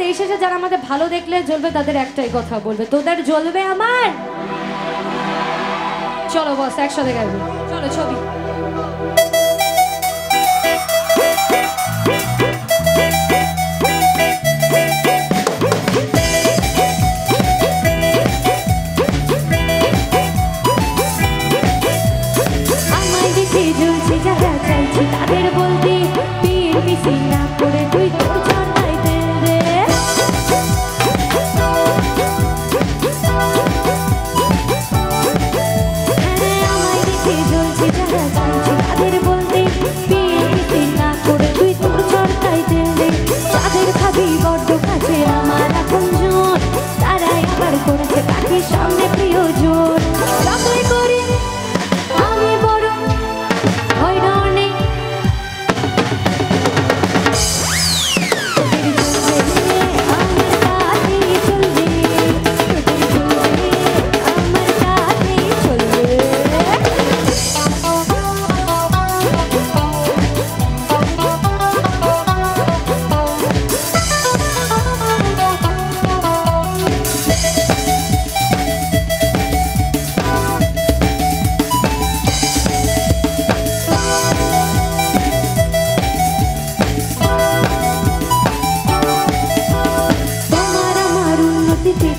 এই শেষে যারা আমাদের ভালো দেখলে জ্বলবে তাদের একটাই কথা বলবে, তোদের জ্বলবে আমার। চলো বস একসাথে গাইবো, চলো ছবি। আমায় দেখে জ্বলছে যারা চাইছে তাদের বলতে পীর পিছি না করে তুই তোর চরকায় তেল দে। আমায় দেখে জ্বলছে যারা চাইছে তাদের বলতে পীর পিছি না করে তুই তোর চরকায় তেল দে। তাদের খাবি বড্ড কাছে আমার এখন জন, তারাই আবার করেছে কাঠির সামনে প্রিয়জন। যতই করি আমি বড় হয় না অনেক,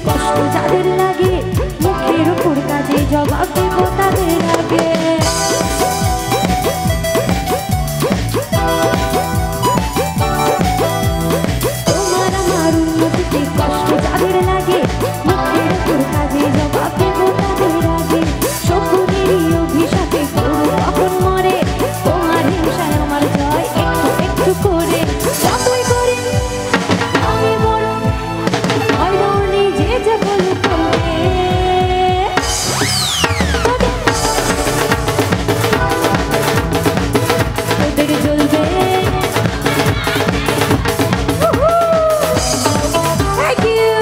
কষ্ট যাদের লাগে মুখের উপর কাজে জবাব দেব তাদের আগে। তোমার আমার উন্নতিতে কষ্ট যাদের লাগে মুখের উপর কাজে জবাব দেব তাদের আগে। শকুনেরই অভিশাপে গরু কখন মরে, তোমার হিংসায় আমার জয় একটু একটু করে। যতই করে আমি বড় হয় না অনেক, যে যে বলুক বলবে তোদের জ্বলবে। Thank you.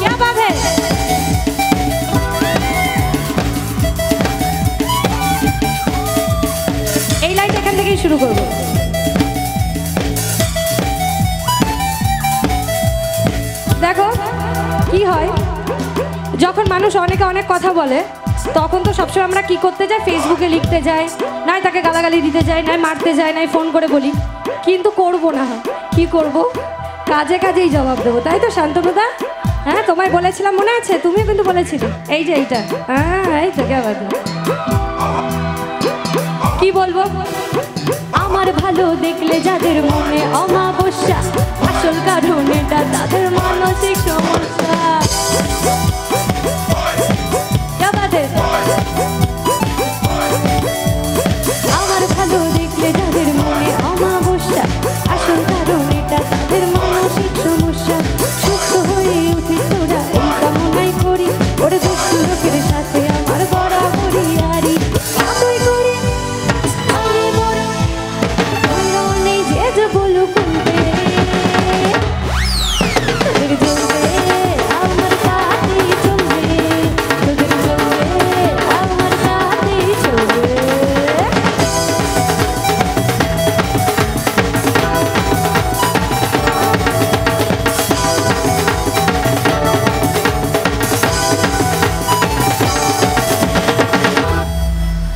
क्या बात है? এই লাইট এখান থেকেই শুরু করবো। দেখো কি হয়, যখন মানুষ অনেকে অনেক কথা বলে তখন তো সবসময় আমরা কি করতে যাই, ফেসবুকে লিখতে যাই, নাই তাকে গালাগালি দিতে যাই, নাই মারতে যাই, নাই ফোন করে বলি, কিন্তু করব না। কি করব, কাজে কাজেই জবাব দেবো, তাই তো শান্তনুদা? হ্যাঁ তোমায় বলেছিলাম মনে আছে, তুমিও কিন্তু বলেছিলে এই যে এইটা। হ্যাঁ এই তো কে বাদ, কি বলবো? আমার ভালো দেখলে যাদের মনে অমাবস্যা, আসল কারণ এটা তাদের মানসিক সমস্যা। क्या बात है? আমার ভালো দেখলে যাদের মনে অমাবস্যা, আসল কারণ এটা তাদের মানসিক সমস্যা। সুস্থ হয়ে উঠি তোরা এই কামনাই করি, ওরে দুষ্ট লোকের সাথে আমার বরাবরই আরি। যতই করি আমি বড় হয় না অনেক, যে যে বলুক বলবে তোদের জ্বলবে আমার সাথেই চলবে, তোদের জ্বলবে আমার সাথেই চলবে।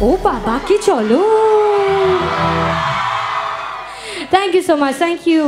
ও বাবা কি চলো। Thank you so much, thank you.